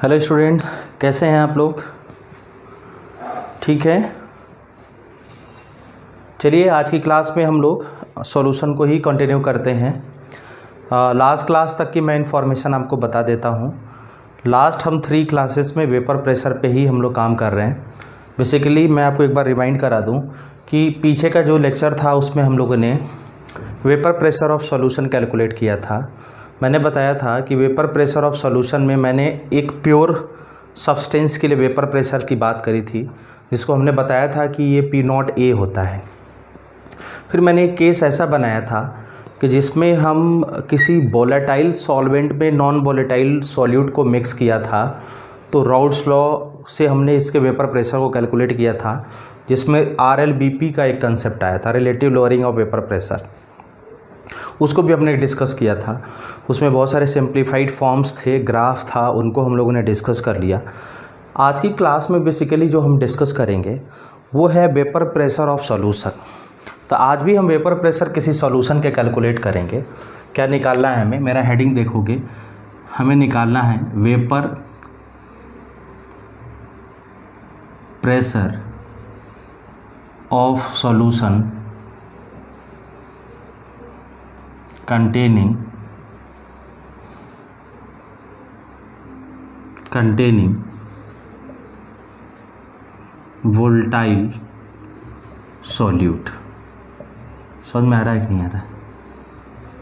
Hello student, कैसे हैं आप लोग? ठीक है। चलिए आज की क्लास में हम लोग सॉल्यूशन को ही कंटिन्यू करते हैं। लास्ट क्लास तक की मैं इन्फॉर्मेशन आपको बता देता हूं। लास्ट हम 3 क्लासेस में वेपर प्रेशर पे ही हम लोग काम कर रहे हैं। बेसिकली मैं आपको एक बार रिमाइंड करा दूं कि पीछे का जो लेक्चर था उसमें हम लोगों ने vapour pressure of solution calculate किया था। मैंने बताया था कि वेपर प्रेशर ऑफ सॉल्यूशन में मैंने एक प्योर सब्सटेंस के लिए वेपर प्रेशर की बात करी थी, जिसको हमने बताया था कि ये P0A होता है। फिर मैंने एक केस ऐसा बनाया था कि जिसमें हम किसी वोलेटाइल सॉल्वेंट में नॉन वोलेटाइल सॉल्यूट को मिक्स किया था, तो राउल्ट्स लॉ से हमने इसके वेपर प्रेशर को कैलकुलेट किया था, जिसमें RLBP का एक कंसेप्ट आया था, relative lowering of vapour pressure. उसको भी हमने डिस्कस किया था। उसमें बहुत सारे सिंप्लीफाइड फॉर्म्स थे, ग्राफ था, उनको हम लोगों ने डिस्कस कर लिया। आज की क्लास में बेसिकली जो हम डिस्कस करेंगे वो है वेपर प्रेशर ऑफ सॉल्यूशन। तो आज भी हम वेपर प्रेशर किसी सॉल्यूशन के कैलकुलेट करेंगे। क्या निकालना है हमें? मेरा हेडिंग देखोगे, हमें निकालना है vapour pressure of solution containing volatile solute। समझ में आ रहा है कि नहीं आ रहा है?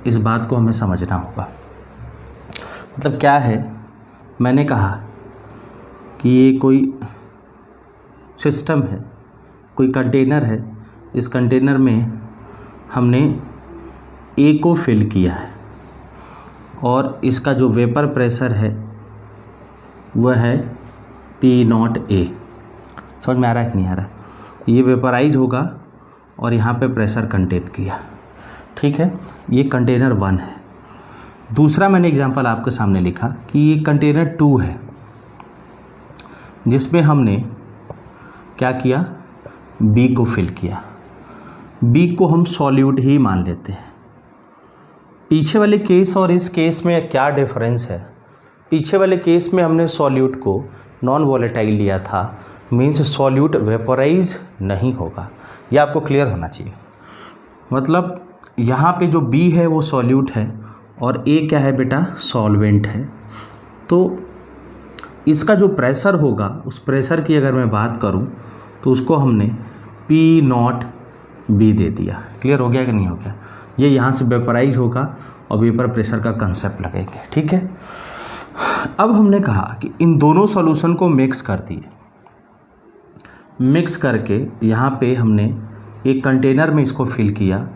इस बात को हमें समझना होगा। मतलब क्या है, मैंने कहा कि ये कोई सिस्टम है, कोई कंटेनर है। इस कंटेनर में हमने ए को फिल किया है और इसका जो वेपर प्रेशर है वह है P0A। समझ में आ रहा है कि नहीं आ रहा? ये वेपराइज होगा और यहाँ पे प्रेशर कंटेन किया। ठीक है, ये कंटेनर 1 है। दूसरा मैंने एग्जांपल आपके सामने लिखा कि ये कंटेनर 2 है, जिसमें हमने क्या किया, B को फिल किया। B को हम सॉल्यूट ही मान लेते हैं। पीछे वाले केस और इस केस में क्या डिफरेंस है? पीछे वाले केस में हमने सॉल्यूट को नॉन वोलेटाइल लिया था, मीन्स सॉल्यूट वेपोराइज नहीं होगा। यह आपको क्लियर होना चाहिए। मतलब यहाँ पे जो B है वो सॉल्यूट है और A क्या है बेटा, सॉल्वेंट है। तो इसका जो प्रेशर होगा, उस प्रेशर की अगर मैं बात करूँ तो उसको हमने P0B दे दिया। क्लियर हो गया कि नहीं हो गया? ये यहाँ से वेपराइज होगा और वेपर प्रेशर का कंसेप्ट लगेंगे। ठीक है, अब हमने कहा कि इन दोनों सॉल्यूशन को मिक्स कर दिए। मिक्स करके यहाँ पे हमने एक कंटेनर में इसको फिल किया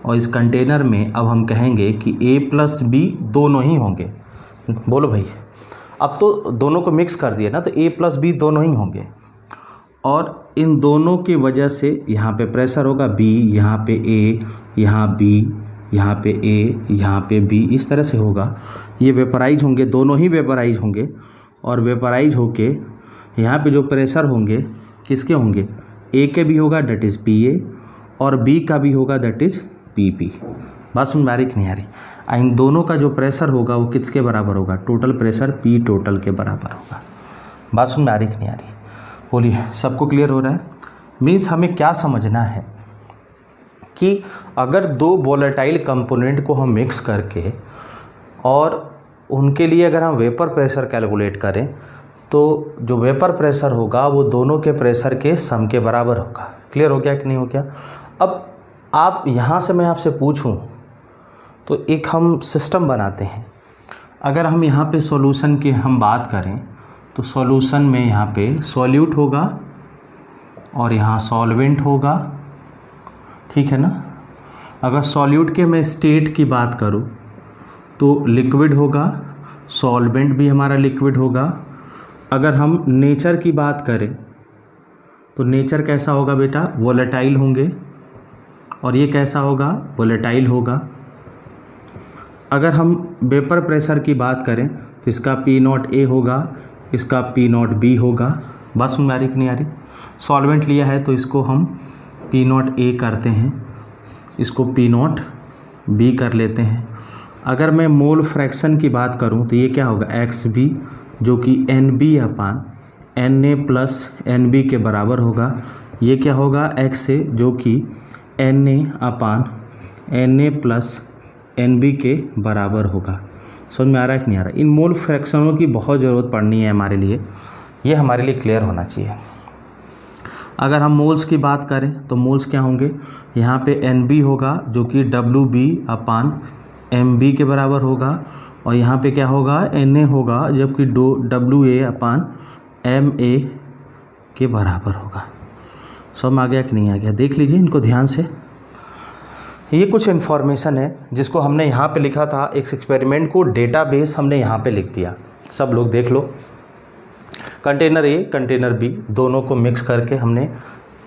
और इस कंटेनर में अब हम कहेंगे कि A प्लस B दोनों ही होंगे। बोलो भाई, अब तो दोनों को मिक्स कर दिया ना, तो A प्लस B दोनों ही होंगे और इन दोनों की वजह से यहाँ पे प्रेशर होगा B, यहाँ पे A, यहाँ B, यहाँ पे A, यहाँ पे B, इस तरह से होगा। ये वेपराइज होंगे, दोनों ही वेपराइज होंगे और वेपराइज होके यहाँ पे जो प्रेशर होंगे किसके होंगे, A के भी होगा दैट इज़ PA और B का भी होगा दैट इज़ PP। बात समझ में आ रही कि नहीं आ रही? इन दोनों का जो प्रेशर होगा वो किसके बराबर होगा, टोटल प्रेशर P टोटल के बराबर होगा। बात समझ में आ रही कि नहीं आ रही? बोलिए, सबको क्लियर हो रहा है? मीन्स हमें क्या समझना है कि अगर 2 वोलेटाइल कंपोनेंट को हम मिक्स करके और उनके लिए अगर हम वेपर प्रेशर कैलकुलेट करें तो जो वेपर प्रेशर होगा वो दोनों के प्रेशर के सम के बराबर होगा। क्लियर हो गया कि नहीं हो गया? अब आप यहाँ से मैं आपसे पूछूं तो एक हम सिस्टम बनाते हैं। अगर हम यहाँ पे सॉल्यूशन की हम बात करें तो सॉल्यूशन में यहाँ पे सॉल्यूट होगा और यहाँ सॉल्वेंट होगा। ठीक है ना? अगर सॉल्यूट के मैं स्टेट की बात करूँ तो लिक्विड होगा, सॉल्वेंट भी हमारा लिक्विड होगा। अगर हम नेचर की बात करें तो नेचर कैसा होगा बेटा, वोलेटाइल होंगे और ये कैसा होगा, वोलेटाइल होगा। अगर हम वेपर प्रेशर की बात करें तो इसका P0A होगा, इसका P0B होगा। बात समझ में आ रही कि नहीं आ रही? सॉल्वेंट लिया है तो इसको हम P0A करते हैं, इसको P0B कर लेते हैं। अगर मैं मोल फ्रैक्शन की बात करूं तो ये क्या होगा, XB जो कि n B upon n A plus n B के बराबर होगा। ये क्या होगा, एक्स ए जो कि n A upon n A plus n B के बराबर होगा। समझ में आ रहा है कि नहीं आ रहा है? इन मोल फ्रैक्शनों की बहुत ज़रूरत पड़नी है हमारे लिए, ये हमारे लिए क्लियर होना चाहिए। अगर हम मोल्स की बात करें तो मोल्स क्या होंगे, यहाँ पे एन बी होगा जो कि डब्ल्यू बी अपान एम बी के बराबर होगा, और यहाँ पे क्या होगा, एन ए होगा जबकि W A upon M A के बराबर होगा। समझ आ गया कि नहीं आ गया? देख लीजिए इनको ध्यान से। ये कुछ इन्फॉर्मेशन है जिसको हमने यहाँ पे लिखा था, एक एक्सपेरिमेंट को डेटाबेस हमने यहाँ पे लिख दिया। सब लोग देख लो, कंटेनर ए कंटेनर बी दोनों को मिक्स करके हमने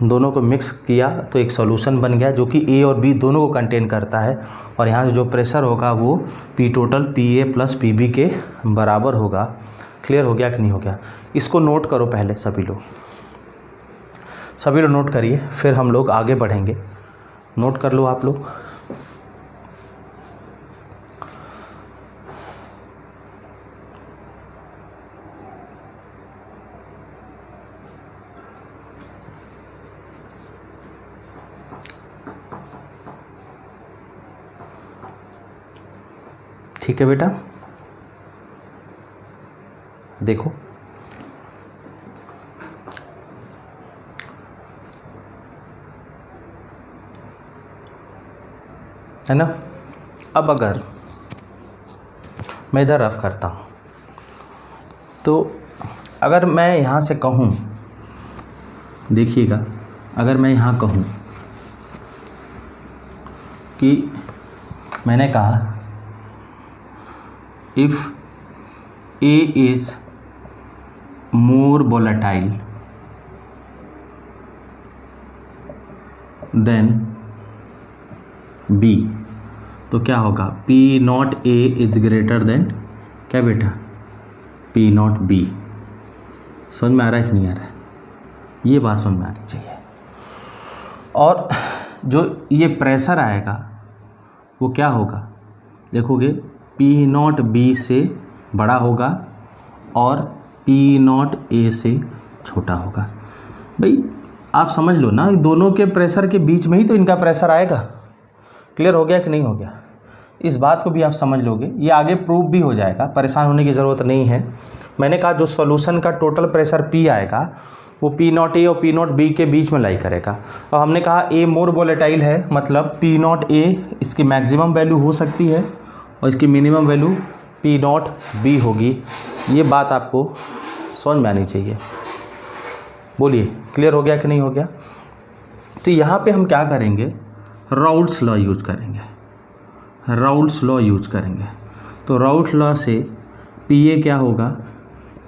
दोनों को मिक्स किया तो एक सॉल्यूशन बन गया जो कि ए और बी दोनों को कंटेन करता है, और यहाँ से जो प्रेशर होगा वो P total P A plus P B के बराबर होगा। क्लियर हो गया कि नहीं हो गया? इसको नोट करो पहले सभी लोग नोट करिए, फिर हम लोग आगे बढ़ेंगे। नोट कर लो आप लोग। ठीक है बेटा, देखो है ना। अब अगर मैं इधर रफ करता हूँ तो अगर मैं यहाँ से कहूँ, देखिएगा, अगर मैं यहाँ कहूँ कि मैंने कहा if A is more volatile than B, तो क्या होगा, P not A is greater than क्या बेटा, पी नॉट बी। समझ में आ रहा है कि नहीं आ रहा है? ये बात समझ में आनी चाहिए। और जो ये प्रेशर आएगा वो क्या होगा, देखोगे पी नॉट बी से बड़ा होगा और पी नॉट ए से छोटा होगा। भाई आप समझ लो ना, दोनों के प्रेशर के बीच में ही तो इनका प्रेशर आएगा। क्लियर हो गया कि नहीं हो गया? इस बात को भी आप समझ लोगे, ये आगे प्रूव भी हो जाएगा, परेशान होने की ज़रूरत नहीं है। मैंने कहा जो सॉल्यूशन का टोटल प्रेशर पी आएगा वो पी नॉट ए और पी नॉट बी के बीच में लाई करेगा। और हमने कहा ए मोर वोलेटाइल है, मतलब पी नॉट ए इसकी मैक्सिमम वैल्यू हो सकती है और इसकी minimum value P not be होगी। ये बात आपको समझ में आनी चाहिए। बोलिए क्लियर हो गया कि नहीं हो गया? तो यहाँ पे हम क्या करेंगे, राउल्ट्स लॉ यूज करेंगे। राउल्ट्स लॉ यूज करेंगे तो राउल्ट्स लॉ से पी ए क्या होगा,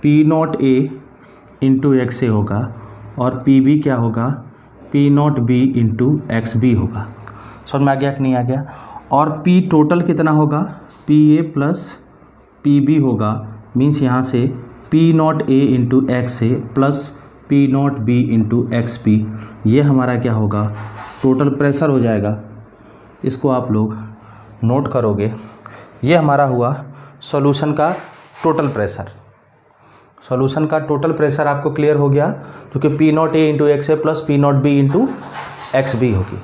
P not A into x A होगा, और पी बी क्या होगा, P not B into x B होगा। समझ में आ गया कि नहीं आ गया? और पी टोटल कितना होगा, P A plus P B होगा, मीन्स यहाँ से P not A into x A plus P not B into x B, ये हमारा क्या होगा, टोटल प्रेशर हो जाएगा। इसको आप लोग नोट करोगे, ये हमारा हुआ सॉल्यूशन का टोटल प्रेशर। सॉल्यूशन का टोटल प्रेशर आपको क्लियर हो गया, जो कि P not A into x A plus P not B into x B होगी।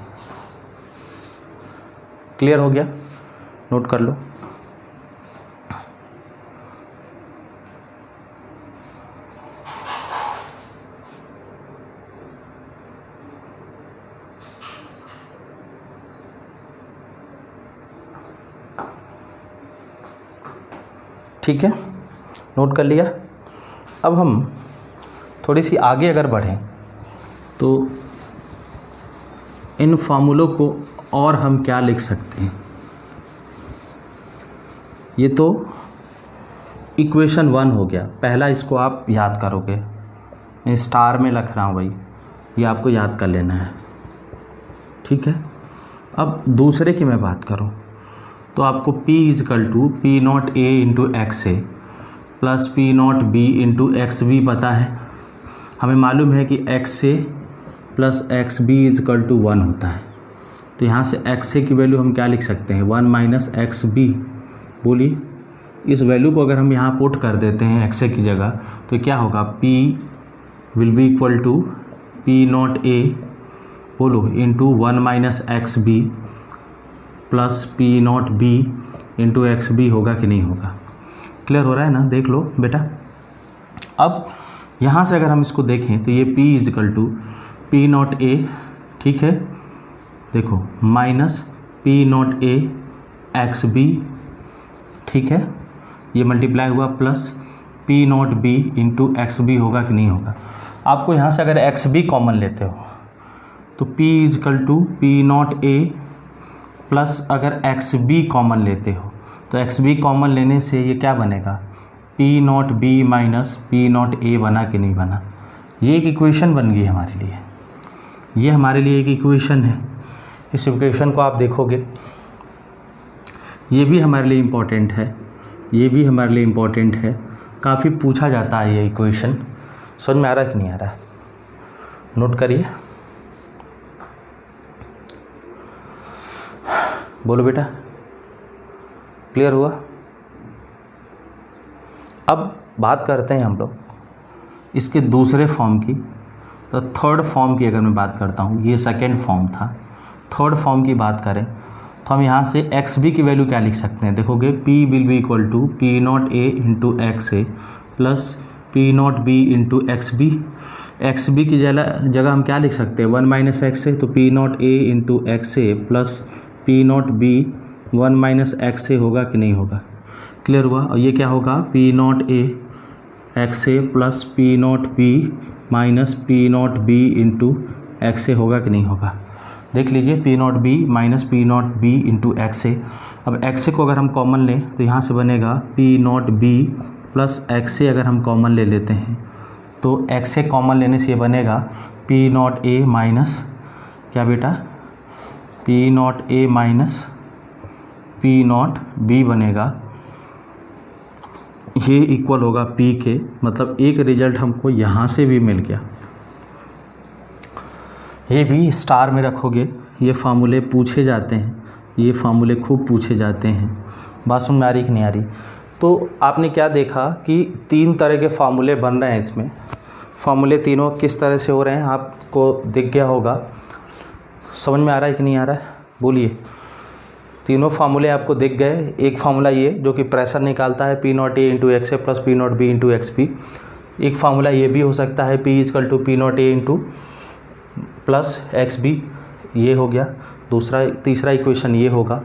क्लियर हो गया? नोट कर लो। ठीक है, नोट कर लिया। अब हम थोड़ी सी आगे अगर बढ़ें तो इन फार्मूलों को और हम क्या लिख सकते हैं। ये तो इक्वेशन 1 हो गया, पहला इसको आप याद करोगे, मैं स्टार में लिख रहा हूँ भाई, ये आपको याद कर लेना है। ठीक है, अब दूसरे की मैं बात करूँ तो आपको P is equal to P not A into x A plus P not B into x B पता है। हमें मालूम है कि x A plus x B is equal to 1 होता है, तो यहाँ से एक्स ए की वैल्यू हम क्या लिख सकते हैं, 1 माइनस एक्स बी। बोलिए इस वैल्यू को अगर हम यहाँ पुट कर देते हैं एक्स ए की जगह तो क्या होगा, P will be equal to P not A बोलो into 1 minus X B plus P not B into x B होगा कि नहीं होगा। क्लियर हो रहा है ना, देख लो बेटा। अब यहाँ से अगर हम इसको देखें तो ये P is equal to P not A, ठीक है, देखो minus P not A x B, ठीक है, ये मल्टीप्लाई हुआ plus P not B into x B होगा कि नहीं होगा। आपको यहाँ से अगर एक्स बी कॉमन लेते हो तो P is equal to P not A plus अगर एक्स बी कॉमन लेते हो तो एक्स बी कॉमन लेने से ये क्या बनेगा, P not B minus P not a बना कि नहीं बना। ये एक इक्वेशन बन गई हमारे लिए, ये हमारे लिए एक इक्वेशन है। इस इक्वेशन को आप देखोगे, ये भी हमारे लिए इम्पोर्टेंट है, ये भी हमारे लिए इम्पोर्टेंट है, काफ़ी पूछा जाता है ये इक्वेशन। समझ में आ रहा है कि नहीं आ रहा है, नोट करिए, बोलो बेटा, क्लियर हुआ। अब बात करते हैं हम लोग इसके दूसरे फॉर्म की। तो थर्ड फॉर्म की अगर मैं बात करता हूँ, ये सेकेंड फॉर्म था, थर्ड फॉर्म की बात करें तो हम यहाँ से एक्स बी की वैल्यू क्या लिख सकते हैं, देखोगे P will be equal to P not A into x A plus P not B into x B. X B की जगह हम क्या लिख सकते हैं, 1 माइनस एक्स ए, तो P not A into x A plus P not B 1 minus X A होगा कि नहीं होगा। क्लियर हुआ। और ये क्या होगा, P not A x A plus P not B minus P not B into x A होगा कि नहीं होगा। देख लीजिए, P not B minus P not B into x A. अब एक्स ए को अगर हम कॉमन लें तो यहाँ से बनेगा P not B plus x A. अगर हम कॉमन ले लेते हैं तो एक्स ए कॉमन लेने से ये बनेगा P नॉट ए माइनस क्या बेटा, P not A minus P not be बनेगा। ये इक्वल होगा P के, मतलब एक रिजल्ट हमको यहाँ से भी मिल गया। ये भी स्टार में रखोगे, ये फार्मूले पूछे जाते हैं, ये फार्मूले खूब पूछे जाते हैं। बात समझ में आ रही कि नहीं आ रही। तो आपने क्या देखा कि 3 तरह के फार्मूले बन रहे हैं इसमें। फार्मूले तीनों किस तरह से हो रहे हैं आपको दिख गया होगा। समझ में आ रहा है कि नहीं आ रहा है, बोलिए। तीनों फार्मूले आपको दिख गए। एक फार्मूला ये जो कि प्रेशर निकालता है P not A into x A plus P not B into x B. एक फार्मूला ये भी हो सकता है P is equal to P not A into plus x B, ये हो गया दूसरा। तीसरा इक्वेशन ये होगा।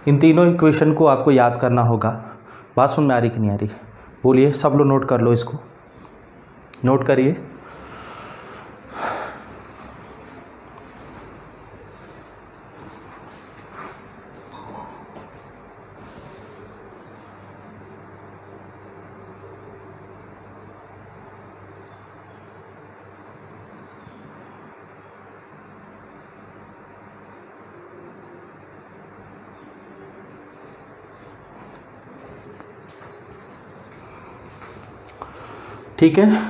इन तीनों इक्वेशन को आपको याद करना होगा। बात सुन में आ रही कि नहीं आ रही, बोलिए। सब लोग नोट कर लो, इसको नोट करिए। ठीक है,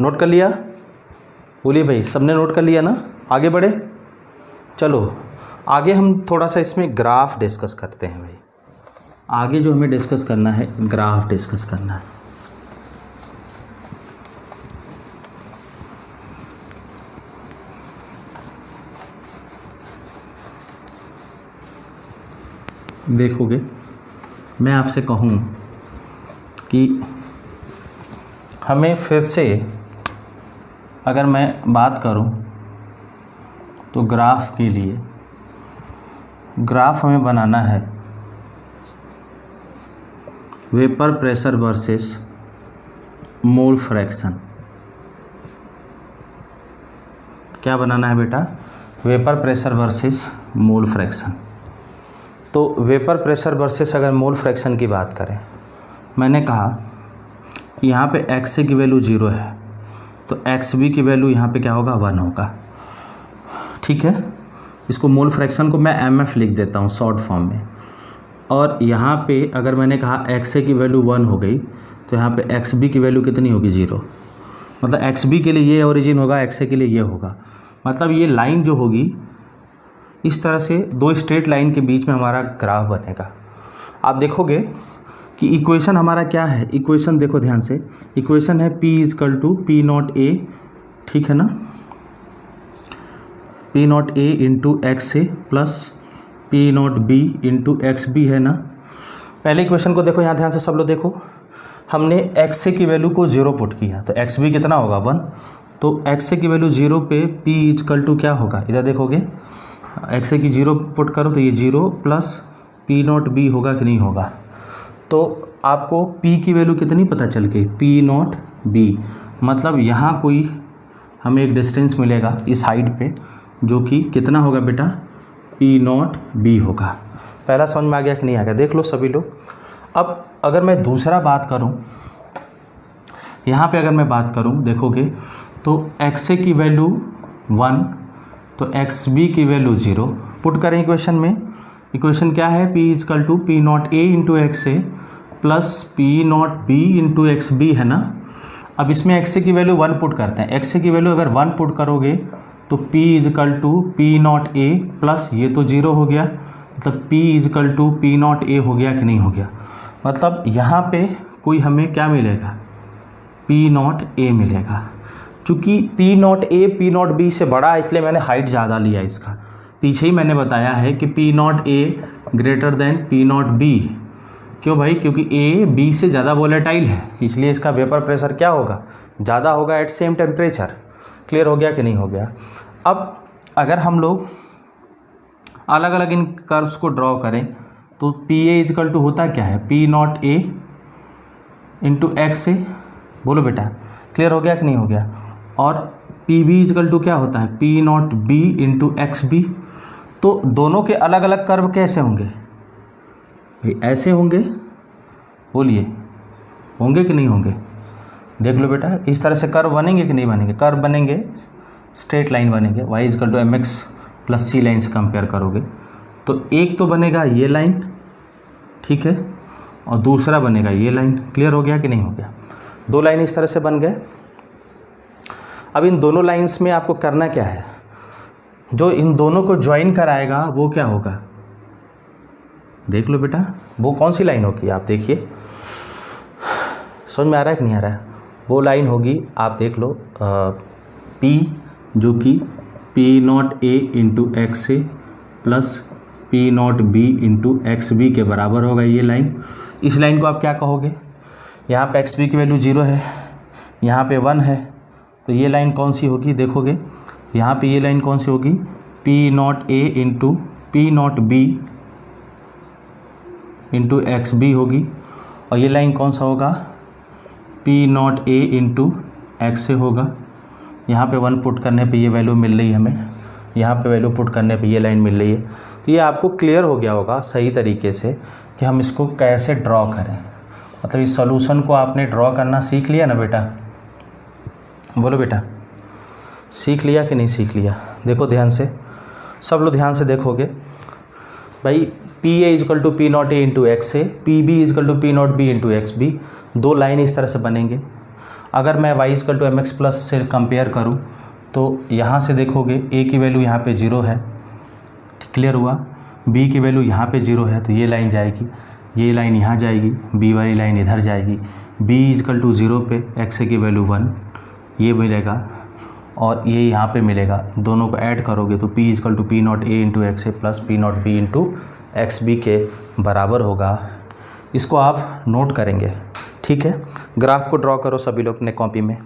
नोट कर लिया, बोलिए भाई। सबने नोट कर लिया ना, आगे बढ़े। चलो आगे हम थोड़ा सा इसमें ग्राफ डिस्कस करते हैं भाई। आगे जो हमें डिस्कस करना है, ग्राफ डिस्कस करना है। देखोगे, मैं आपसे कहूँ कि हमें फिर से अगर मैं बात करूं तो ग्राफ के लिए, ग्राफ हमें बनाना है vapour pressure versus mole fraction. क्या बनाना है बेटा, vapour pressure versus mole fraction. तो वेपर प्रेशर वर्सेस अगर मोल फ्रैक्शन की बात करें, मैंने कहा कि यहाँ पे एक्स ए की वैल्यू 0 है तो एक्स बी की वैल्यू यहाँ पे क्या होगा, 1 होगा। ठीक है, इसको मोल फ्रैक्शन को मैं एम एफ लिख देता हूँ शॉर्ट फॉर्म में। और यहाँ पे अगर मैंने कहा एक्स ए की वैल्यू 1 हो गई तो यहाँ पे एक्स बी की वैल्यू कितनी होगी, 0। मतलब एक्स बी के लिए ये ओरिजिन होगा, एक्स ए के लिए ये होगा। मतलब ये लाइन जो होगी इस तरह से 2 स्ट्रेट लाइन के बीच में हमारा ग्राफ बनेगा। आप देखोगे कि इक्वेशन हमारा क्या है। इक्वेशन देखो ध्यान से, इक्वेशन है P is equal to P not A, ठीक है ना, P not A into x A plus P not B into x B है ना। पहले इक्वेशन को देखो यहाँ ध्यान से सब लोग देखो, हमने एक्स ए की वैल्यू को 0 पुट किया तो एक्स बी कितना होगा 1, तो एक्स ए की वैल्यू 0 पे P इजकल टू क्या होगा, इधर देखोगे एक्स ए की 0 पुट करो तो ये 0 प्लस पी नॉट बी होगा कि नहीं होगा। तो आपको P की वैल्यू कितनी पता चल गई, पी नॉट बी, मतलब यहाँ कोई हमें एक डिस्टेंस मिलेगा इस हाइट पे जो कि कितना होगा बेटा, पी नॉट बी होगा। पहला समझ में आ गया कि नहीं आ गया, देख लो सभी लोग। अब अगर मैं दूसरा बात करूं, यहाँ पे अगर मैं बात करूं देखोगे तो एक्स ए की वैल्यू 1 तो एक्स बी की वैल्यू 0 पुट करें इक्वेशन में। इक्वेशन क्या है, P is equal to P not A into x A plus P not B into x B है ना। अब इसमें एक्स ए की वैल्यू 1 पुट करते हैं, एक्स ए की वैल्यू अगर 1 पुट करोगे तो P is equal to P not A plus ये तो 0 हो गया, मतलब P is equal to P not A हो गया कि नहीं हो गया। मतलब यहाँ पे कोई हमें क्या मिलेगा, पी नॉट ए मिलेगा। चूँकि P not a P not be से बड़ा है इसलिए मैंने हाइट ज़्यादा लिया इसका। पीछे ही मैंने बताया है कि P not a greater than P not be, क्यों भाई, क्योंकि ए बी से ज़्यादा वोलेटाइल है इसलिए इसका वेपर प्रेशर क्या होगा, ज़्यादा होगा एट सेम टेम्परेचर। क्लियर हो गया कि नहीं हो गया। अब अगर हम लोग अलग अलग इन कर्व्स को ड्रॉ करें तो पी ए इजकल टू होता क्या है, P not A into x A, बोलो बेटा क्लियर हो गया कि नहीं हो गया। और पी बी इजकल टू क्या होता है, P not B into x B. तो दोनों के अलग अलग कर्व कैसे होंगे भाई, ऐसे होंगे, बोलिए होंगे कि नहीं होंगे, देख लो बेटा। इस तरह से कर्व बनेंगे कि नहीं बनेंगे, कर्व बनेंगे, स्ट्रेट लाइन बनेंगे, y is equal to m x plus c line से कंपेयर करोगे तो एक तो बनेगा ये लाइन, ठीक है, और दूसरा बनेगा ये लाइन। क्लियर हो गया कि नहीं हो गया, दो लाइन इस तरह से बन गए। अब इन दोनों लाइंस में आपको करना क्या है, जो इन दोनों को ज्वाइन कराएगा वो क्या होगा, देख लो बेटा, वो कौन सी लाइन होगी आप देखिए, समझ में आ रहा है कि नहीं आ रहा है। वो लाइन होगी, आप देख लो, P जो कि P not A into x A plus P not B into x B के बराबर होगा ये लाइन। इस लाइन को आप क्या कहोगे, यहाँ पे एक्स बी की वैल्यू 0 है, यहाँ पे 1 है, तो ये लाइन कौन सी होगी, देखोगे यहाँ पे ये लाइन कौन सी होगी, P not A into P not B into x B होगी। और ये लाइन कौन सा होगा, P not A into x A होगा। यहाँ पे 1 पुट करने पे ये वैल्यू मिल रही है हमें, यहाँ पे वैल्यू पुट करने पे ये लाइन मिल रही है। तो ये आपको क्लियर हो गया होगा सही तरीके से कि हम इसको कैसे ड्रॉ करें, मतलब इस सॉल्यूशन को आपने ड्रॉ करना सीख लिया ना बेटा, बोलो बेटा सीख लिया कि नहीं सीख लिया। देखो ध्यान से, सब लोग ध्यान से देखोगे भाई, P A is equal to P not A into x A, P B is equal to P not B into x B, दो लाइन इस तरह से बनेंगे। अगर मैं y is equal to m x plus से कंपेयर करूँ तो यहाँ से देखोगे a की वैल्यू यहाँ पे 0 है, क्लियर हुआ, b की वैल्यू यहाँ पे 0 है, तो ये लाइन जाएगी, ये लाइन यहाँ जाएगी, b वाली लाइन इधर जाएगी। b इजकल टू 0 पे x की वैल्यू 1 ये मिलेगा और ये यहाँ पे मिलेगा, दोनों को ऐड करोगे तो p is equal to P not A into x A plus P not B into x B के बराबर होगा। इसको आप नोट करेंगे, ठीक है। ग्राफ को ड्रॉ करो सभी लोग अपने कॉपी में।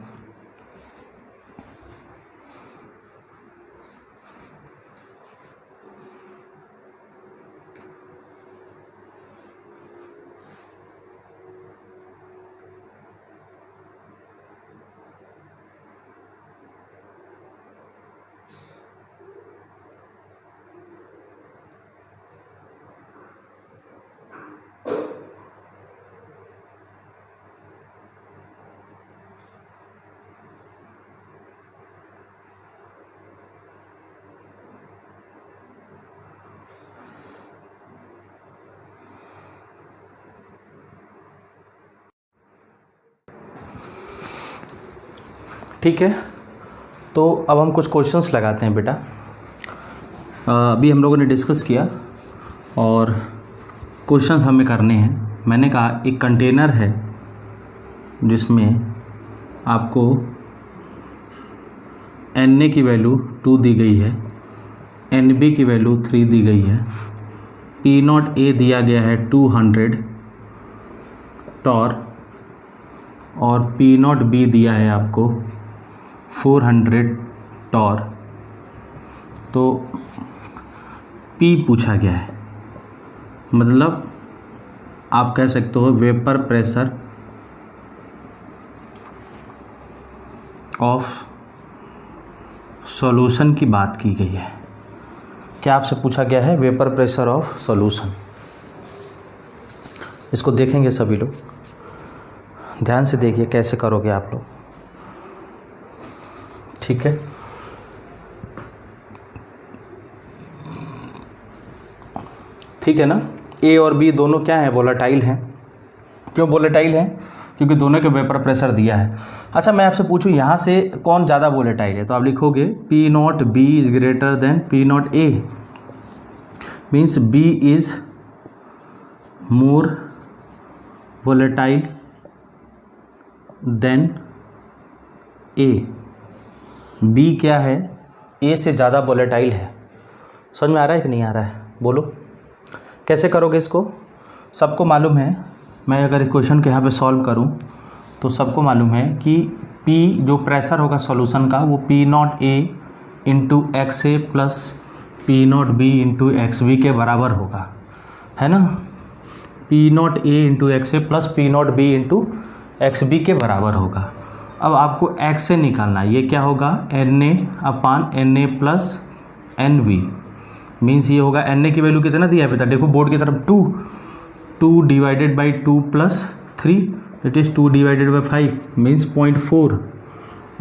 ठीक है, तो अब हम कुछ क्वेश्चंस लगाते हैं बेटा। अभी हम लोगों ने डिस्कस किया और क्वेश्चंस हमें करने हैं। मैंने कहा एक कंटेनर है जिसमें आपको Na की वैल्यू 2 दी गई है, Nb की वैल्यू 3 दी गई है, P0A दिया गया है 200 टॉर और P0B दिया है आपको 400 टॉर। तो P पूछा गया है, मतलब आप कह सकते हो वेपर प्रेशर ऑफ सॉल्यूशन की बात की गई है। क्या आपसे पूछा गया है? Vapour pressure of solution. इसको देखेंगे सभी लोग, ध्यान से देखिए कैसे करोगे आप लोग, ठीक है। ठीक है ना। ए और बी दोनों क्या है? वोलेटाइल हैं। क्यों वोलेटाइल हैं? क्योंकि दोनों के वेपर प्रेशर दिया है। अच्छा मैं आपसे पूछूं यहाँ से कौन ज़्यादा वोलेटाइल है, तो आप लिखोगे P0B is greater than P0A, means B is more volatile than A। B क्या है? A से ज़्यादा वोलेटाइल है। समझ में आ रहा है कि नहीं आ रहा है? बोलो कैसे करोगे इसको? सबको मालूम है, मैं अगर क्वेश्चन के यहाँ पे सॉल्व करूँ तो सबको मालूम है कि P जो प्रेशर होगा सॉल्यूशन का वो P0A into XA plus P0B into XB के बराबर होगा, है ना। P0A into XA plus P0B into XB के बराबर होगा। अब आपको X से निकालना है, ये क्या होगा? Na अपान Na प्लस Nb, मीन्स ये होगा Na की वैल्यू कितना दिया है बेटा? देखो बोर्ड की तरफ 2 divided by 2 plus 3 it is 2 divided by 5 means 0.4।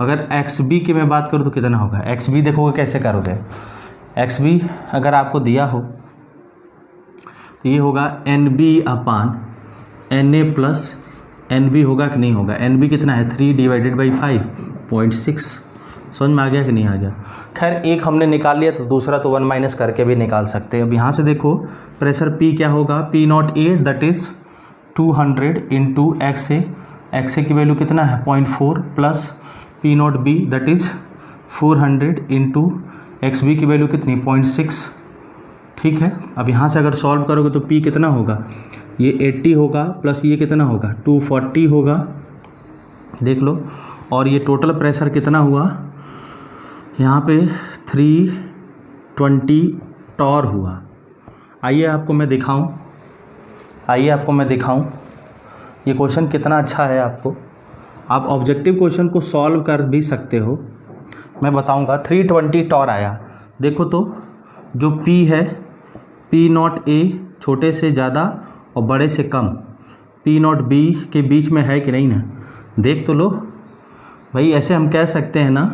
अगर XB की मैं बात करूँ तो कितना होगा? XB देखोगे कैसे करोगे? XB अगर आपको दिया हो तो ये होगा NB अपान Na प्लस NB होगा कि नहीं होगा? NB कितना है? 3 डिवाइडेड बाई 5.6। समझ में आ गया कि नहीं आ गया? खैर एक हमने निकाल लिया तो दूसरा तो 1 माइनस करके भी निकाल सकते हैं। अब यहाँ से देखो प्रेशर P क्या होगा? P0A that is 200 into XA की वैल्यू कितना है? 0.4 plus P0B that is 400 into XB की वैल्यू कितनी? 0.6। ठीक है। अब यहाँ से अगर सॉल्व करोगे तो P कितना होगा? ये 80 होगा प्लस ये कितना होगा? 240 होगा, देख लो। और ये टोटल प्रेशर कितना हुआ? यहाँ पे 320 टॉर हुआ। आइए आपको मैं दिखाऊं, ये क्वेश्चन कितना अच्छा है आपको। आप ऑब्जेक्टिव क्वेश्चन को सॉल्व कर भी सकते हो, मैं बताऊंगा। 320 टॉर आया। देखो तो जो P है P0A छोटे से ज़्यादा और बड़े से कम, P0B के बीच में है कि नहीं ना? देख तो लो भाई। ऐसे हम कह सकते हैं ना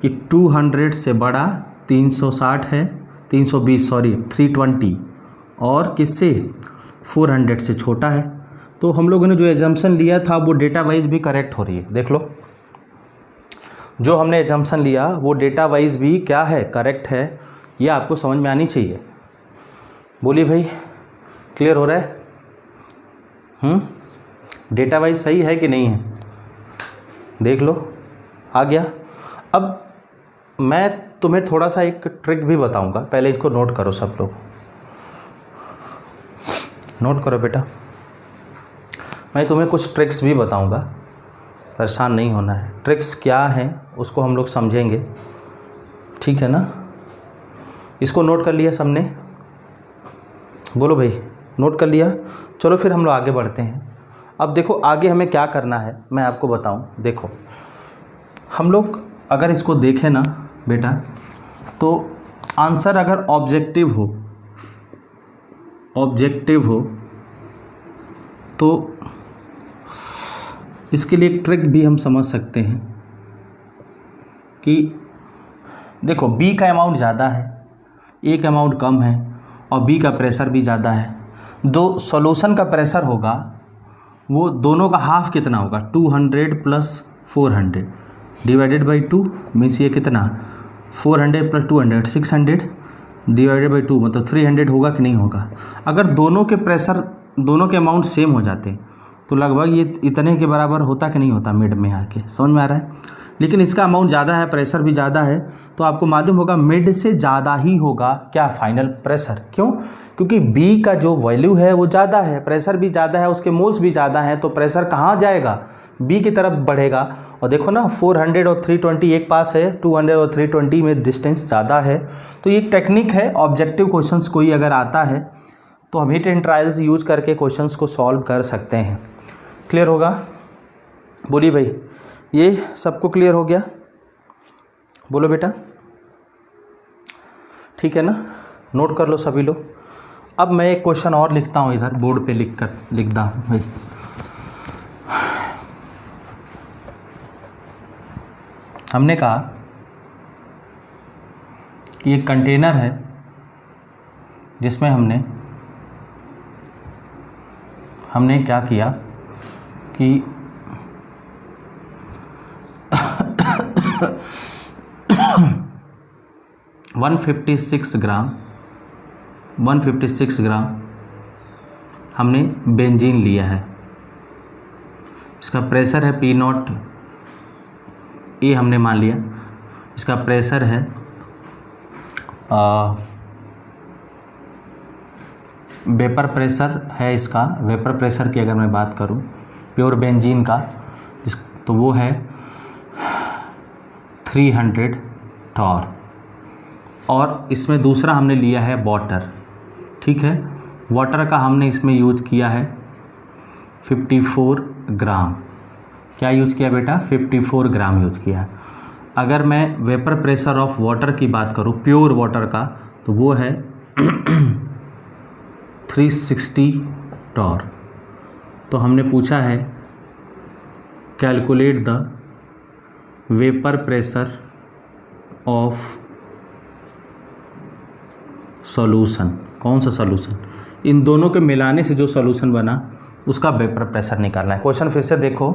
कि 200 से बड़ा 360 है, 320 और किससे? 400 से छोटा है। तो हम लोगों ने जो एजम्पशन लिया था वो डेटा वाइज भी करेक्ट हो रही है। देख लो जो हमने एजम्पशन लिया वो डेटा वाइज भी क्या है? करेक्ट है। ये आपको समझ में आनी चाहिए। बोलिए भाई, क्लियर हो रहा है? डेटा वाइज सही है कि नहीं है? देख लो आ गया। अब मैं तुम्हें थोड़ा सा एक ट्रिक भी बताऊंगा, पहले इसको नोट करो। सब लोग नोट करो बेटा। मैं तुम्हें कुछ ट्रिक्स भी बताऊंगा, परेशान नहीं होना है। ट्रिक्स क्या हैं उसको हम लोग समझेंगे, ठीक है ना। इसको नोट कर लिया सबने? बोलो भाई, नोट कर लिया? चलो फिर हम लोग आगे बढ़ते हैं। अब देखो आगे हमें क्या करना है मैं आपको बताऊं। देखो हम लोग अगर इसको देखें ना बेटा, तो आंसर अगर ऑब्जेक्टिव हो तो इसके लिए एक ट्रिक भी हम समझ सकते हैं कि देखो B का अमाउंट ज़्यादा है, A का अमाउंट कम है और B का प्रेशर भी ज़्यादा है। दो सॉल्यूशन का प्रेशर होगा वो दोनों का हाफ कितना होगा? 200 प्लस 400 डिवाइडेड बाई 2 मीन्स ये कितना? 400 प्लस 200 600 डिवाइडेड बाई 2 मतलब 300 होगा कि नहीं होगा? अगर दोनों के प्रेशर दोनों के अमाउंट सेम हो जाते तो लगभग ये इतने के बराबर होता कि नहीं होता मिड में आके, समझ में आ रहा है। लेकिन इसका अमाउंट ज़्यादा है, प्रेशर भी ज़्यादा है, तो आपको मालूम होगा मिड से ज़्यादा ही होगा क्या, फाइनल प्रेशर। क्यों? क्योंकि बी का जो वैल्यू है वो ज़्यादा है, प्रेशर भी ज़्यादा है, उसके मोल्स भी ज़्यादा हैं, तो प्रेशर कहाँ जाएगा, बी की तरफ बढ़ेगा। और देखो ना 400 और 320 एक पास है, 200 और 320 में डिस्टेंस ज़्यादा है। तो ये एक टेक्निक है, ऑब्जेक्टिव क्वेश्चंस कोई अगर आता है तो हम हिट एंड ट्रायल्स यूज करके क्वेश्चंस को सॉल्व कर सकते हैं। क्लियर होगा? बोलिए भाई, ये सबको क्लियर हो गया? बोलो बेटा, ठीक है ना? नोट कर लो सभी लोग। अब मैं एक क्वेश्चन और लिखता हूँ इधर बोर्ड पे लिखता हूँ भाई। हमने कहा कि एक कंटेनर है जिसमें हमने क्या किया कि 156 ग्राम हमने बेंजीन लिया है। इसका प्रेशर है P0 ए हमने मान लिया। इसका प्रेशर है वेपर प्रेशर है। इसका वेपर प्रेशर की अगर मैं बात करूं प्योर बेंजीन का तो वो है 300 टॉर। और इसमें दूसरा हमने लिया है वाटर, ठीक है। वाटर का हमने इसमें यूज किया है 54 ग्राम। क्या यूज किया बेटा? 54 ग्राम यूज किया। अगर मैं वेपर प्रेशर ऑफ वाटर की बात करूं प्योर वाटर का तो वो है 360 टॉर। तो हमने पूछा है calculate the vapour pressure of solution. कौन सा सॉल्यूशन? इन दोनों के मिलाने से जो सॉल्यूशन बना उसका वेपर प्रेशर निकालना है। क्वेश्चन फिर से देखो,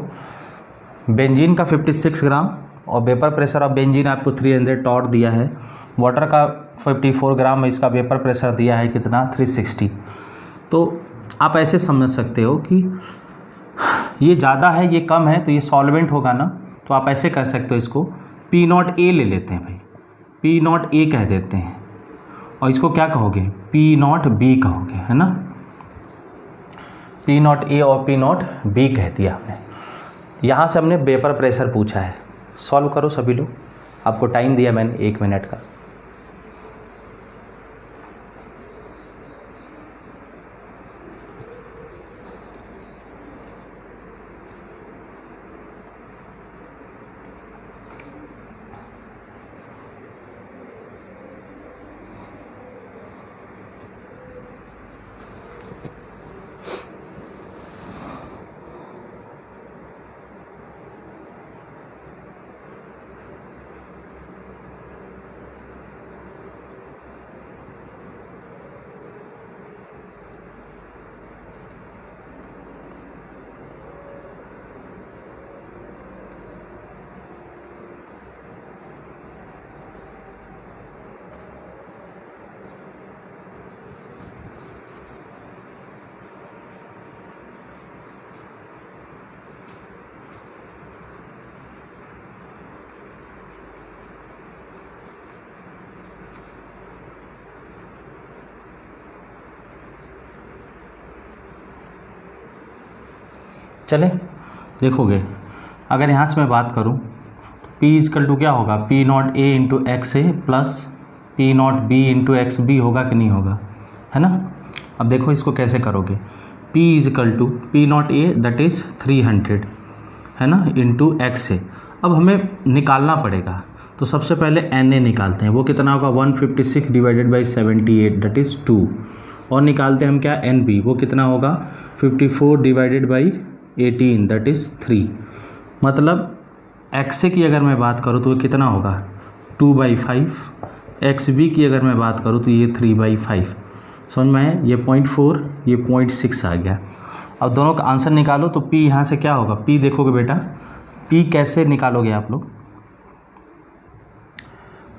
बेंजीन का 56 ग्राम और वेपर प्रेशर ऑफ बेंजीन आपको 300 टॉर दिया है। वाटर का 54 ग्राम, इसका वेपर प्रेशर दिया है कितना? 360। तो आप ऐसे समझ सकते हो कि ये ज़्यादा है ये कम है, तो ये सॉल्वेंट होगा ना। तो आप ऐसे कर सकते हो, इसको P0 ए ले लेते हैं भाई, P0 ए कह देते हैं। और इसको क्या कहोगे? P0 बी कहोगे, है ना। P0 ए और P0 बी कह दिया हमने। यहाँ से हमने वेपर प्रेशर पूछा है। सॉल्व करो सभी लोग, आपको टाइम दिया मैंने 1 मिनट का। चले देखोगे, अगर यहाँ से मैं बात करूँ P इजकल टू क्या होगा? P0 A into x A plus P0 B into x B होगा कि नहीं होगा, है ना। अब देखो इसको कैसे करोगे। P is equal to P0 A that is 300, है ना, इंटू एक्स ए। अब हमें निकालना पड़ेगा, तो सबसे पहले Na निकालते हैं। वो कितना होगा? 156 डिवाइडेड बाई 78 दैट इज़ 2। और निकालते हैं हम क्या? Nb, वो कितना होगा? 54 डिवाइडेड बाई 18 दैट इज़ 3। मतलब XA की अगर मैं बात करूँ तो ये कितना होगा? 2/5। XB की अगर मैं बात करूँ तो ये 3/5। समझ में आया? ये 0.4, ये 0.6 आ गया। अब दोनों का आंसर निकालो तो P यहाँ से क्या होगा? P देखोगे बेटा, P कैसे निकालोगे आप लोग?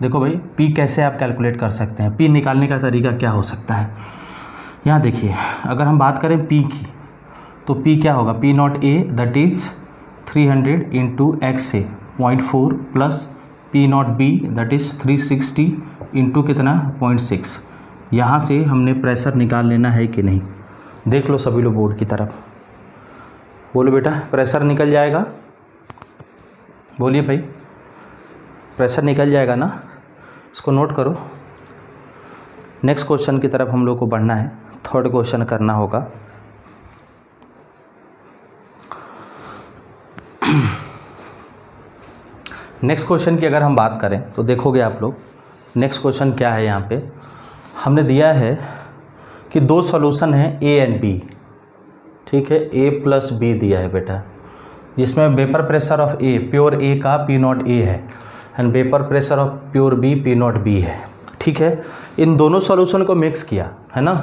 देखो भाई, P कैसे आप कैलकुलेट कर सकते हैं? P निकालने का तरीका क्या हो सकता है? यहाँ देखिए, अगर हम बात करें P की तो P क्या होगा, P not a that is 300 into x A 0.4 plus P not be that is 360 into कितना 0.6। यहाँ से हमने प्रेशर निकाल लेना है कि नहीं, देख लो सभी लोग बोर्ड की तरफ, बोलो बेटा प्रेशर निकल जाएगा, बोलिए भाई प्रेशर निकल जाएगा ना, इसको नोट करो। नेक्स्ट क्वेश्चन की तरफ हम लोग को बढ़ना है, थर्ड क्वेश्चन करना होगा। नेक्स्ट क्वेश्चन की अगर हम बात करें तो देखोगे आप लोग, नेक्स्ट क्वेश्चन क्या है, यहाँ पे हमने दिया है कि दो सॉल्यूशन हैं ए एंड बी, ठीक है, ए प्लस बी दिया है बेटा, जिसमें vapour pressure of A pure A का पी नॉट ए है and vapour pressure of pure B P not B है, ठीक है। इन दोनों सॉल्यूशन को मिक्स किया है ना,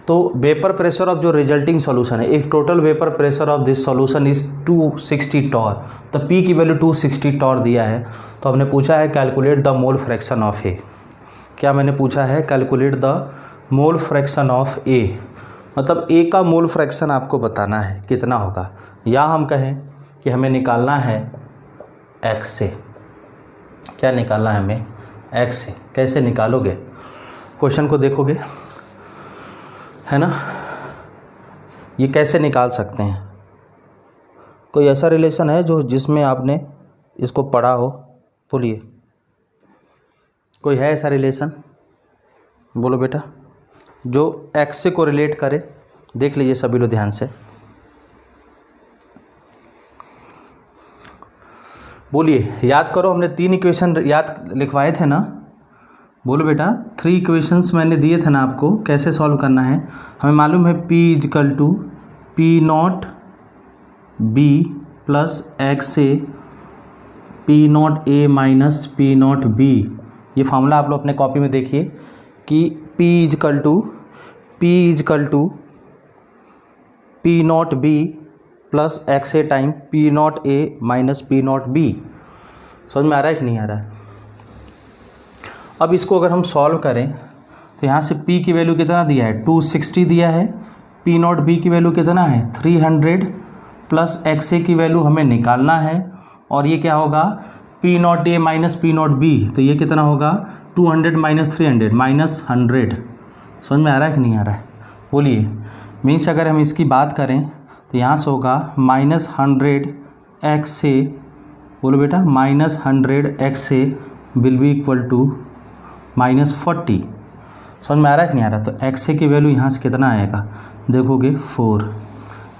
तो वेपर प्रेशर ऑफ जो रिजल्टिंग सॉल्यूशन है, if total vapour pressure of this solution is 260 torr, तो पी की वैल्यू 260 टॉर दिया है, तो हमने पूछा है calculate the mole fraction of A. क्या मैंने पूछा है, calculate the mole fraction of A, मतलब ए का मोल फ्रैक्शन आपको बताना है कितना होगा, या हम कहें कि हमें निकालना है एक्स से, क्या निकालना है हमें, एक्स से। कैसे निकालोगे, क्वेश्चन को देखोगे है ना, ये कैसे निकाल सकते हैं, कोई ऐसा रिलेशन है जो जिसमें आपने इसको पढ़ा हो, बोलिए कोई है ऐसा रिलेशन, बोलो बेटा, जो एक्स से को रिलेट करे, देख लीजिए सभी लोग ध्यान से, बोलिए, याद करो, हमने 3 इक्वेशन याद लिखवाए थे ना, बोलो बेटा 3 इक्वेशंस मैंने दिए थे ना आपको, कैसे सॉल्व करना है। हमें मालूम है P is equal to P not B plus x A P not A minus P not B, ये फार्मूला आप लोग अपने कॉपी में देखिए कि P is equal to P not B plus x A time P not A minus P not B. समझ में आ रहा है कि नहीं आ रहा है। अब इसको अगर हम सॉल्व करें तो यहाँ से P की वैल्यू कितना दिया है, 260 दिया है, पी नॉट बी की वैल्यू कितना है 300 प्लस एक्स ए की वैल्यू हमें निकालना है, और ये क्या होगा P not A minus P not be, तो ये कितना होगा 200 माइनस 300 माइनस 100। समझ में आ रहा है कि नहीं आ रहा है, बोलिए। मीन्स अगर हम इसकी बात करें तो यहाँ से होगा माइनस 100 एक्स ए, बोलो बेटा minus 100 x A will be equal to minus 40। समझ में आ रहा है कि नहीं आ रहा, तो एक्स ए की वैल्यू यहाँ से कितना आएगा, देखोगे 4,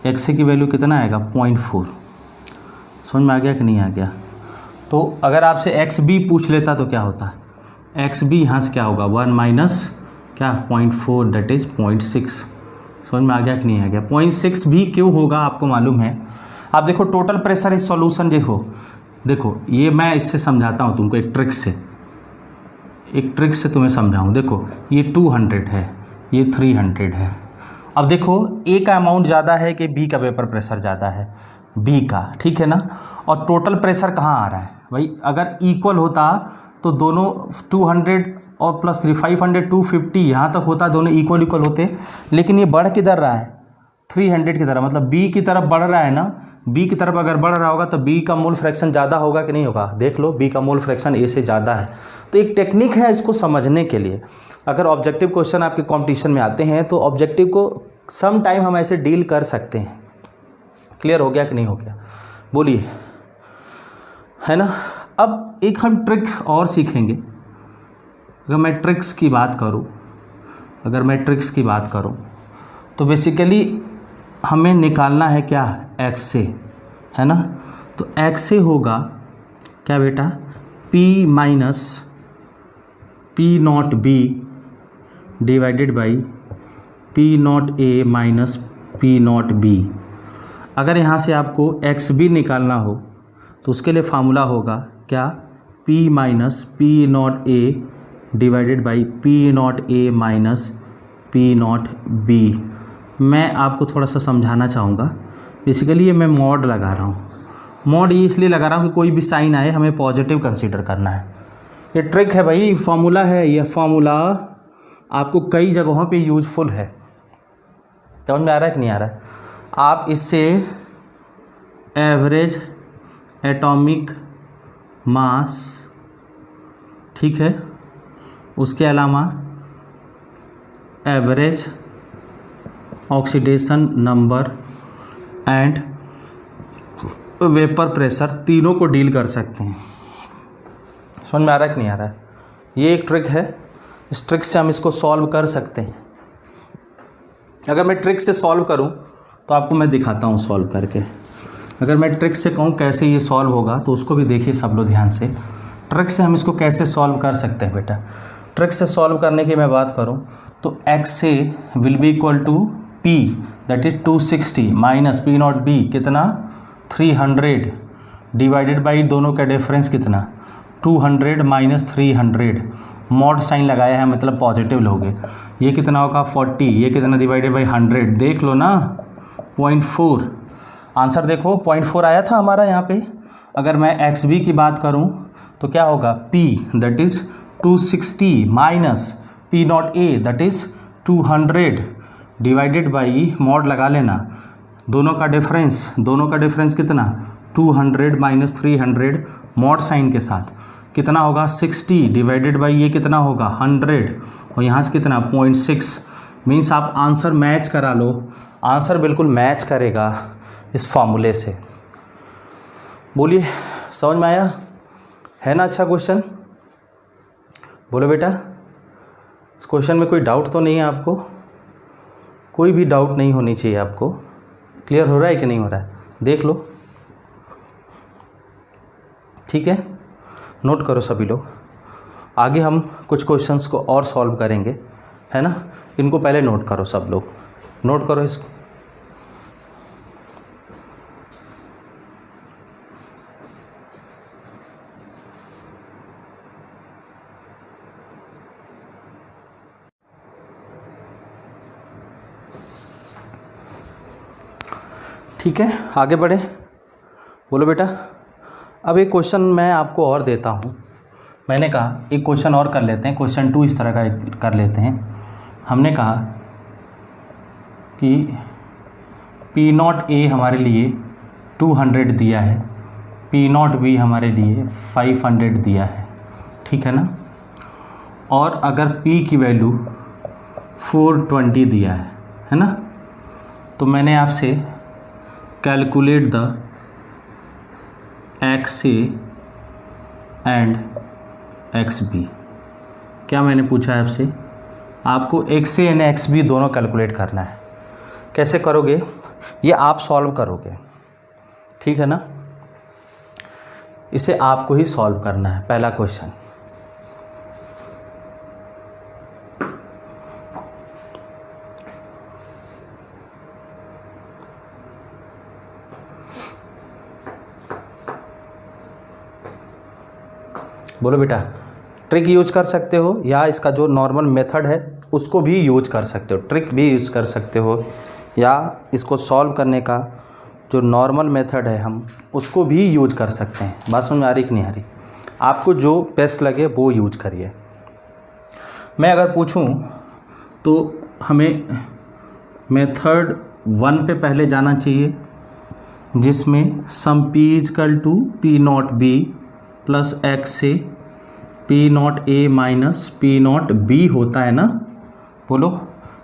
एक्स ए की वैल्यू कितना आएगा 0.4। समझ में आ गया कि नहीं आ गया। तो अगर आपसे एक्स बी पूछ लेता तो क्या होता, एक्स बी यहाँ से क्या होगा 1 माइनस क्या 0.4 दैट इज़ 0.6। समझ में आ गया कि नहीं आ गया। 0.6 भी क्यों होगा आपको मालूम है, आप देखो टोटल प्रेशर इस सॉल्यूशन देखो ये मैं इससे समझाता हूँ तुमको, एक ट्रिक से तुम्हें समझाऊँ। देखो ये 200 है, ये 300 है। अब देखो ए का अमाउंट ज़्यादा है कि बी का वेपर प्रेशर ज़्यादा है, बी का, ठीक है ना। और टोटल प्रेशर कहाँ आ रहा है भाई, अगर इक्वल होता तो दोनों 200 और प्लस 500 250 यहाँ तक होता, दोनों इक्वल होते, लेकिन ये बढ़ किधर रहा है 300 की तरफ, मतलब बी की तरफ बढ़ रहा है ना। बी की तरफ अगर बढ़ रहा होगा तो बी का मोल फ्रैक्शन ज़्यादा होगा कि नहीं होगा, देख लो बी का मोल फ्रैक्शन ए से ज़्यादा है। तो एक टेक्निक है इसको समझने के लिए, अगर ऑब्जेक्टिव क्वेश्चन आपके कंपटीशन में आते हैं तो ऑब्जेक्टिव को सम टाइम हम ऐसे डील कर सकते हैं। क्लियर हो गया कि नहीं हो गया, बोलिए, है ना। अब एक हम ट्रिक और सीखेंगे। अगर मैं ट्रिक्स की बात करूं तो बेसिकली हमें निकालना है क्या, एक्स से, है ना। तो एक्स से होगा क्या बेटा, P minus P not be divided by P not A minus P not be. अगर यहाँ से आपको एक्स बी निकालना हो तो उसके लिए फार्मूला होगा क्या, P minus P not a divided by P not A minus P not be. मैं आपको थोड़ा सा समझाना चाहूँगा। बेसिकली ये मैं मॉड लगा रहा हूँ, मॉड ये इसलिए लगा रहा हूँ कि कोई भी साइन आए हमें पॉजिटिव कंसीडर करना है। ये ट्रिक है भाई, फार्मूला है, यह फार्मूला आपको कई जगहों पे यूजफुल है। समझ में आ रहा है कि नहीं आ रहा है? आप इससे एवरेज एटॉमिक मास, ठीक है, उसके अलावा average oxidation number and vapour pressure, तीनों को डील कर सकते हैं। समझ में आ रहा है कि नहीं आ रहा है? ये एक ट्रिक है, इस ट्रिक से हम इसको सॉल्व कर सकते हैं। अगर मैं ट्रिक से सॉल्व करूं तो आपको मैं दिखाता हूं सॉल्व करके। अगर मैं ट्रिक से कहूं कैसे ये सॉल्व होगा तो उसको भी देखिए सब लोग ध्यान से। ट्रिक से हम इसको कैसे सॉल्व कर सकते हैं बेटा। ट्रिक से सॉल्व करने की मैं बात करूं तो x A will be equal to P, that is 260 minus P not B कितना 300 डिवाइडेड बाई दोनों का डिफरेंस कितना 200 माइनस 300, मॉड साइन लगाया है मतलब पॉजिटिव लोगे। ये कितना होगा 40, ये कितना डिवाइडेड बाई 100, देख लो ना 0.4। आंसर देखो 0.4 आया था हमारा यहाँ पे। अगर मैं एक्स बी की बात करूँ तो क्या होगा P that is 260 minus P naught A that is 200 divided by mod लगा लेना दोनों का डिफरेंस कितना 200 माइनस 300 मॉड साइन के साथ कितना होगा 60 डिवाइडेड बाई ये कितना होगा 100 और यहाँ से कितना 0.6। मीन्स आप आंसर मैच करा लो, आंसर बिल्कुल मैच करेगा इस फॉर्मूले से। बोलिए समझ में आया है ना? अच्छा क्वेश्चन, बोलो बेटा। इस क्वेश्चन में कोई डाउट तो नहीं है आपको? कोई भी डाउट नहीं होनी चाहिए आपको। क्लियर हो रहा है कि नहीं हो रहा है? देख लो, ठीक है, नोट करो सभी लोग। आगे हम कुछ क्वेश्चंस को और सॉल्व करेंगे, है ना? इनको पहले नोट करो सब लोग, नोट करो इसको। ठीक है, आगे बढ़े। बोलो बेटा। अब एक क्वेश्चन मैं आपको और देता हूँ। मैंने कहा एक क्वेश्चन और कर लेते हैं, क्वेश्चन 2 इस तरह का कर लेते हैं। हमने कहा कि P नॉट A हमारे लिए 200 दिया है, P नॉट B हमारे लिए 500 दिया है, ठीक है ना? और अगर P की वैल्यू 420 दिया है ना? तो मैंने आपसे calculate the x A and x B, क्या मैंने पूछा है आपसे? आपको x A and x B दोनों कैलकुलेट करना है। कैसे करोगे? ये आप सॉल्व करोगे, ठीक है ना? इसे आपको ही सॉल्व करना है। पहला क्वेश्चन, बोलो बेटा। ट्रिक यूज कर सकते हो या इसका जो नॉर्मल मेथड है उसको भी यूज कर सकते हो, ट्रिक भी यूज कर सकते हो, या इसको सॉल्व करने का जो नॉर्मल मेथड है हम उसको भी यूज कर सकते हैं। बात समझ में आ रही कि नहीं आ रही? आपको जो बेस्ट लगे वो यूज करिए। मैं अगर पूछूं तो हमें मेथड 1 पे पहले जाना चाहिए, जिसमें सम P is equal to P naught B plus x A P naught A minus P naught B होता है ना? बोलो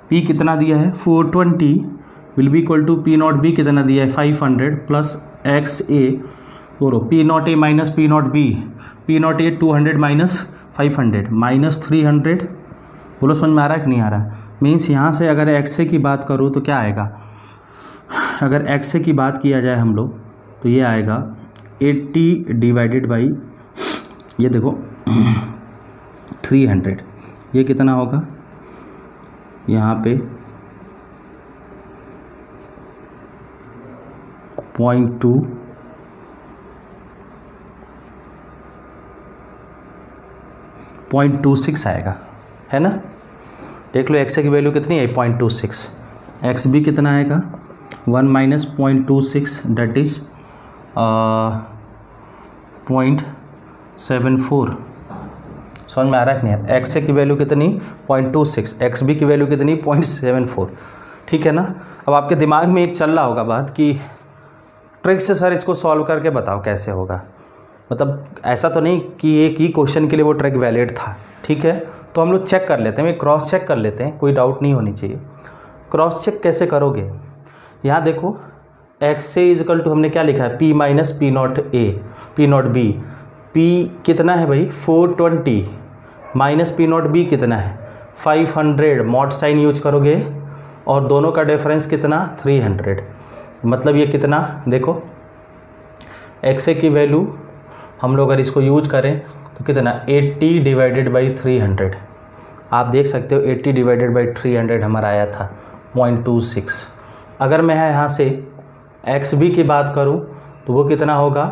P कितना दिया है 420 will be equal to P naught B कितना दिया है 500 प्लस एक्स ए, बोलो P naught A minus P naught B, P naught A 200 minus 500 minus 300। बोलो समझ में आ रहा है कि नहीं आ रहा? मीन्स यहाँ से अगर एक्स ए की बात करूँ तो क्या आएगा? अगर एक्स ए की बात किया जाए हम लोग तो ये आएगा 80 डिवाइडेड बाई ये देखो 300, ये कितना होगा यहाँ पे 0.26 आएगा, है ना? देख लो एक्स ए की वैल्यू कितनी है 0.26, एक्स बी कितना आएगा 1 माइनस 0.26 डेट इज़ 0.74। समझ में आ रहा है कि नहीं? एक्स ए की वैल्यू कितनी 0.26, एक्स बी की वैल्यू कितनी 0.74, ठीक है ना? अब आपके दिमाग में एक चल रहा होगा बात कि ट्रिक से सर इसको सॉल्व करके बताओ कैसे होगा। मतलब ऐसा तो नहीं कि एक ही क्वेश्चन के लिए वो ट्रिक वैलिड था, ठीक है। तो हम लोग चेक कर लेते हैं, क्रॉस चेक कर लेते हैं, कोई डाउट नहीं होनी चाहिए। क्रॉस चेक कैसे करोगे, यहाँ देखो एक्स ए इजकल टू हमने क्या लिखा है, P minus P not a P not be. P कितना है भाई 420 माइनस पी नॉट बी कितना है 500, मॉड साइन यूज करोगे और दोनों का डिफरेंस कितना 300। मतलब ये कितना देखो एक्स ए की वैल्यू हम लोग अगर इसको यूज करें तो कितना 80 डिवाइडेड बाई 300। आप देख सकते हो 80 डिवाइडेड बाई 300 हमारा आया था 0.26। अगर मैं यहाँ से एक्स बी की बात करूँ तो वो कितना होगा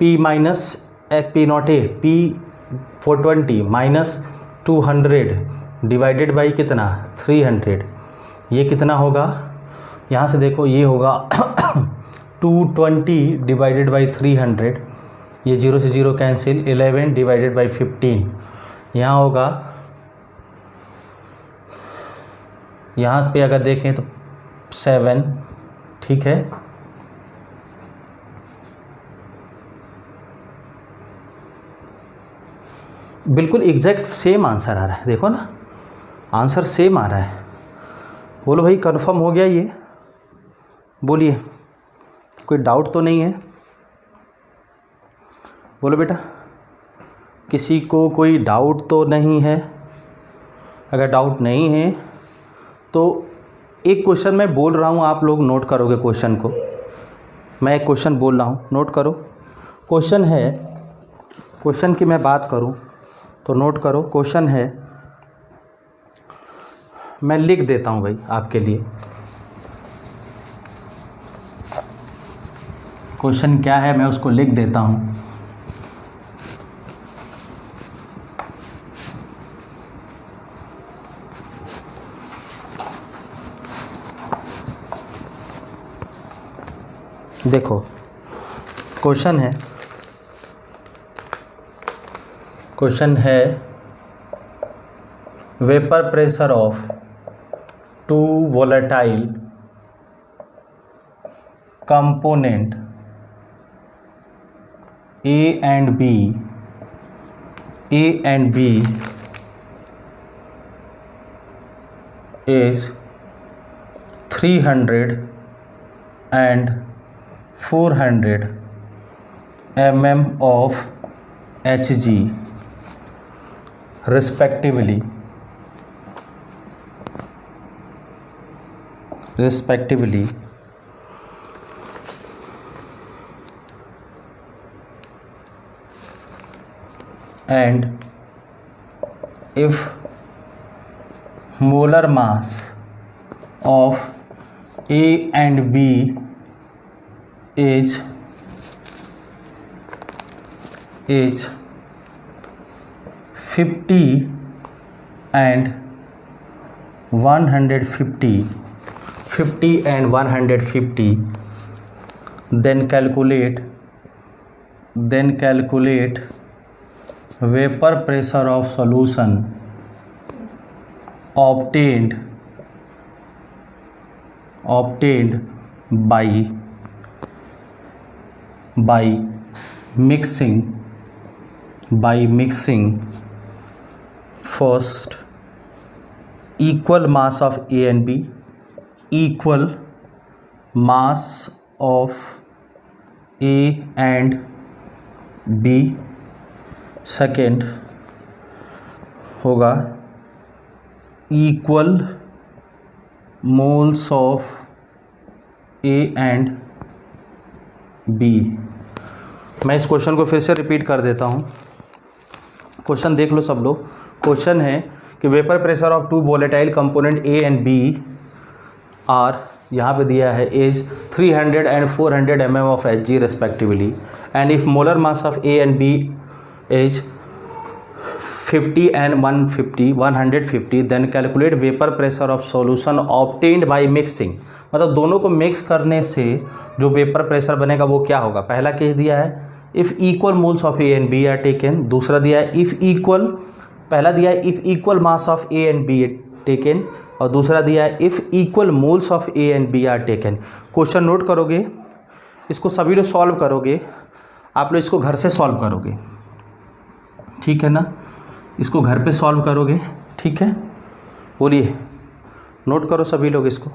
p minus P not A P 420 minus 200 divided by कितना 300। ये कितना होगा, यहाँ से देखो ये होगा 220 डिवाइडेड बाई 300, ये 0 से 0 कैंसिल, 11 डिवाइडेड बाई 15। यहाँ होगा, यहाँ पे अगर देखें तो 7, ठीक है। बिल्कुल एग्जैक्ट सेम आंसर आ रहा है, देखो ना आंसर सेम आ रहा है। बोलो भाई कंफर्म हो गया ये, बोलिए कोई डाउट तो नहीं है, बोलो बेटा किसी को कोई डाउट तो नहीं है। अगर डाउट नहीं है तो एक क्वेश्चन मैं बोल रहा हूँ, आप लोग नोट करोगे क्वेश्चन को। मैं एक क्वेश्चन बोल रहा हूँ, नोट करो। क्वेश्चन है, क्वेश्चन की मैं बात करूँ तो नोट करो। क्वेश्चन है, मैं लिख देता हूँ भाई आपके लिए। क्वेश्चन क्या है मैं उसको लिख देता हूँ। देखो क्वेश्चन है, क्वेश्चन है vapour pressure of two volatile component A and B is 300 and 400 mm of Hg respectively and if molar mass of A and B is 50 and 150, then calculate vapor pressure of solution obtained by mixing first equal mass of A and B, equal mass of A and B, second होगा equal moles of A and B. मैं इस question को फिर से repeat कर देता हूँ। Question देख लो सब लोग। क्वेश्चन है कि vapour pressure of two volatile component A and B are, यहाँ पे दिया है as 300 and 400 mm of Hg respectively, and if molar mass of A and B is 50 and 150, then calculate vapor pressure of solution obtained by mixing। मतलब दोनों को mix करने से जो वेपर प्रेशर बनेगा वो क्या होगा। पहला केस दिया है if equal moles of A and B are taken, दूसरा दिया है इफ़ इक्वल, पहला दिया है if equal mass of A and B taken, और दूसरा दिया है if equal moles of A and B are taken. Question note करोगे, इसको सभी लोग सॉल्व करोगे, आप लोग इसको घर से सॉल्व करोगे, ठीक है ना, इसको घर पे सॉल्व करोगे, ठीक है। बोलिए, नोट करो सभी लोग इसको।